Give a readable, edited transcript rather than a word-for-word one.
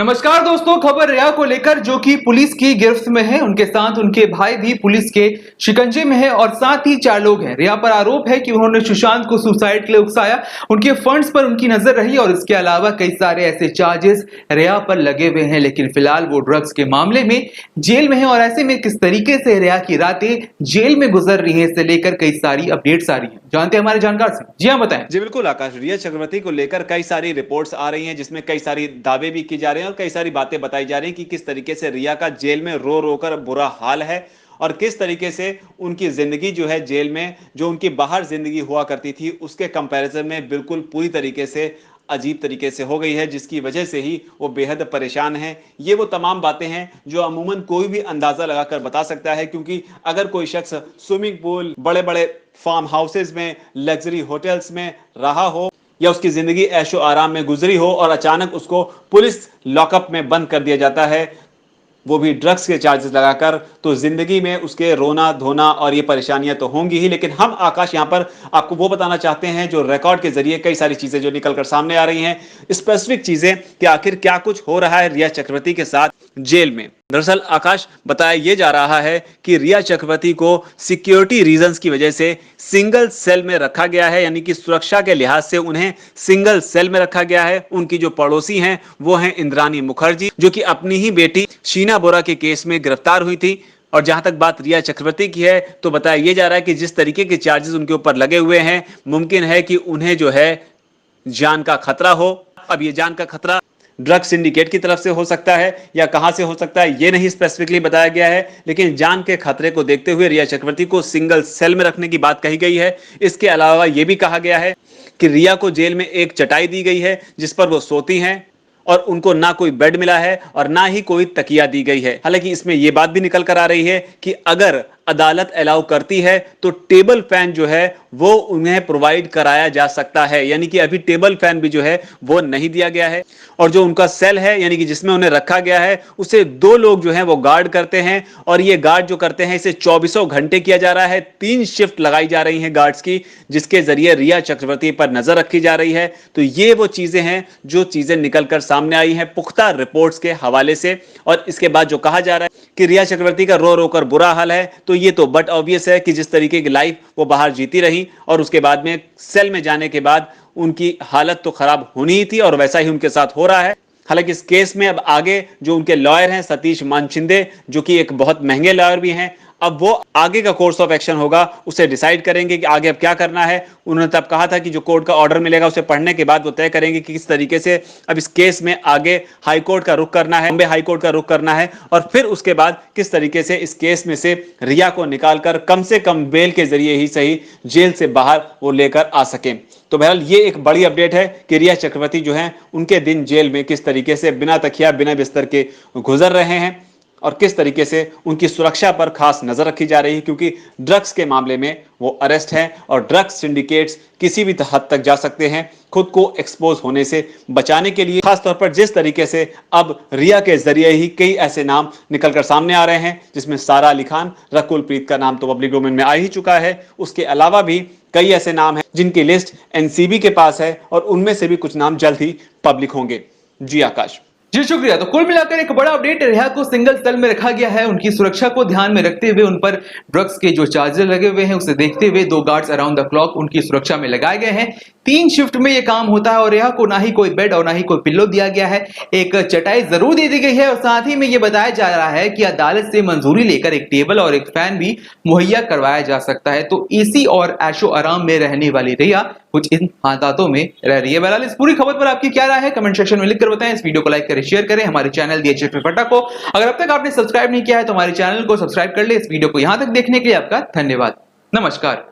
नमस्कार दोस्तों, खबर रिया को लेकर जो कि पुलिस की गिरफ्त में है। उनके साथ उनके भाई भी पुलिस के शिकंजे में है और साथ ही 4 लोग हैं। रिया पर आरोप है कि उन्होंने सुशांत को सुसाइड के लिए उकसाया, उनके फंड्स पर उनकी नजर रही और इसके अलावा कई सारे ऐसे चार्जेस रिया पर लगे हुए हैं। लेकिन फिलहाल वो ड्रग्स के मामले में जेल में है और ऐसे में किस तरीके से रिया की रातें जेल में गुजर रही है, इससे लेकर कई सारी अपडेट्स आ रही है। जानते हैं हमारे जानकार से। जी हाँ, बताएं। जी बिल्कुल आकाश, रिया चक्रवर्ती को लेकर कई सारी रिपोर्ट्स आ रही हैं जिसमें कई सारी दावे भी की जा रहे हैं और कई सारी बातें बताई जा रही हैं कि किस तरीके से रिया का जेल में रो रो कर बुरा हाल है और किस तरीके से उनकी जिंदगी जो है जेल में, जो उनकी बाहर जिंदगी हुआ करती थी उसके कंपैरिजन में बिल्कुल पूरी तरीके से अजीब तरीके से हो गई है, जिसकी वजह से ही वो बेहद परेशान हैं। ये वो तमाम बातें हैं जो अमूमन कोई भी अंदाजा लगाकर बता सकता है, क्योंकि अगर कोई शख्स स्विमिंग पूल, बड़े बड़े फार्म हाउसेज में, लग्जरी होटल्स में रहा हो या उसकी जिंदगी ऐशो आराम में गुजरी हो और अचानक उसको पुलिस लॉकअप में बंद कर दिया जाता है, वो भी ड्रग्स के चार्जेस लगाकर, तो जिंदगी में उसके रोना धोना और ये परेशानियां तो होंगी ही। लेकिन हम आकाश यहां पर आपको वो बताना चाहते हैं जो रिकॉर्ड के जरिए कई सारी चीजें जो निकलकर सामने आ रही हैं, स्पेसिफिक चीजें कि आखिर क्या कुछ हो रहा है रिया चक्रवर्ती के साथ जेल में। दरअसल आकाश, बताया यह जा रहा है कि रिया चक्रवर्ती को सिक्योरिटी रीजंस की वजह से सिंगल सेल में रखा गया है, यानी कि सुरक्षा के लिहाज से उन्हें सिंगल सेल में रखा गया है। उनकी जो पड़ोसी हैं वो हैं इंद्रानी मुखर्जी, जो कि अपनी ही बेटी शीना बोरा के केस में गिरफ्तार हुई थी। और जहां तक बात रिया चक्रवर्ती की है तो बताया यह जा रहा है कि जिस तरीके के चार्जेस उनके ऊपर लगे हुए हैं, मुमकिन है कि उन्हें जो है जान का खतरा हो। अब ये जान का खतरा ड्रग सिंडिकेट की तरफ से हो सकता है या कहां से हो सकता है ये नहीं स्पेसिफिकली बताया गया है, लेकिन जान के खतरे को देखते हुए रिया चक्रवर्ती को सिंगल सेल में रखने की बात कही गई है। इसके अलावा यह भी कहा गया है कि रिया को जेल में एक चटाई दी गई है जिस पर वो सोती हैं और उनको ना कोई बेड मिला है और ना ही कोई तकिया दी गई है। हालांकि इसमें यह बात भी निकल कर आ रही है कि अगर अदालत अलाउ करती है तो टेबल फैन जो है वो उन्हें प्रोवाइड कराया जा सकता है, यानी कि अभी टेबल फैन भी जो है वो नहीं दिया गया है। और जो उनका सेल है, यानी कि जिसमें उन्हें रखा गया है, उसे 2 लोग जो हैं वो गार्ड करते हैं और ये गार्ड जो करते हैं इसे 24 घंटे किया जा रहा है। 3 शिफ्ट लगाई जा रही हैं गार्ड्स की, जिसके जरिए रिया चक्रवर्ती पर नजर रखी जा रही है। तो ये वो चीजें हैं जो चीजें निकलकर सामने आई हैं पुख्ता रिपोर्ट्स के हवाले से। और इसके बाद जो कहा जा रहा है कि रिया चक्रवर्ती का रो रो कर बुरा हाल है, तो ये तो बट ऑब्वियस है कि जिस तरीके की लाइफ वो बाहर जीती रही और उसके बाद में सेल में जाने के बाद उनकी हालत तो खराब होनी ही थी और वैसा ही उनके साथ हो रहा है। हालांकि इस केस में अब आगे जो उनके लॉयर हैं सतीश मानशिंदे, जो कि एक बहुत महंगे लॉयर भी हैं, अब वो आगे का कोर्स ऑफ एक्शन होगा उसे डिसाइड करेंगे कि आगे अब क्या करना है। उन्होंने तब कहा था कि जो कोर्ट का ऑर्डर मिलेगा उसे पढ़ने के बाद वो तय करेंगे कि किस तरीके से अब इस केस में आगे हाई कोर्ट का रुख करना है, बॉम्बे हाई कोर्ट का रुख करना है, और फिर उसके बाद किस तरीके से इस केस में से रिया को निकालकर कम से कम बेल के जरिए ही सही जेल से बाहर वो लेकर आ सकें। तो बहरहाल ये एक बड़ी अपडेट है कि रिया चक्रवर्ती जो हैं उनके दिन जेल में किस तरीके से बिना तकिया बिना बिस्तर के गुजर रहे हैं और किस तरीके से उनकी सुरक्षा पर खास नजर रखी जा रही है, क्योंकि ड्रग्स के मामले में वो अरेस्ट हैं और ड्रग्स सिंडिकेट्स किसी भी हद तक जा सकते हैं खुद को एक्सपोज होने से बचाने के लिए। खासतौर पर जिस तरीके से अब रिया के जरिए ही कई ऐसे नाम निकलकर सामने आ रहे हैं, जिसमें सारा अली खान, रकुल प्रीत का नाम तो पब्लिक डोमेन में आ ही चुका है, उसके अलावा भी कई ऐसे नाम हैं जिनकी लिस्ट एनसीबी के पास है और उनमें से भी कुछ नाम जल्द ही पब्लिक होंगे। जी आकाश। जी शुक्रिया। तो कुल मिलाकर एक बड़ा अपडेट, रिया को सिंगल सेल में रखा गया है। उनकी सुरक्षा को ध्यान में रखते हुए उन पर ड्रग्स के जो चार्जेस लगे हुए हैं उसे देखते हुए 2 गार्ड्स अराउंड द क्लॉक उनकी सुरक्षा में लगाए गए हैं। 3 शिफ्ट में यह काम होता है और रिया को ना ही कोई बेड और ना ही कोई पिल्लो दिया गया है, एक चटाई जरूर दे दी गई है और साथ ही में यह बताया जा रहा है कि अदालत से मंजूरी लेकर एक टेबल और एक फैन भी मुहैया करवाया जा सकता है। तो एसी और ऐशो आराम में रहने वाली रिया कुछ इन हालातों में रह रही है। बहरहाल इस पूरी खबर पर आपकी क्या राय है कमेंट सेक्शन में लिखकर बताएं। इस वीडियो को लाइक करें, शेयर करें, हमारे चैनल डीएचएफ फटा को अगर अब तक आपने सब्सक्राइब नहीं किया है तो हमारे चैनल को सब्सक्राइब कर ले। इस वीडियो को यहां तक देखने के लिए आपका धन्यवाद। नमस्कार।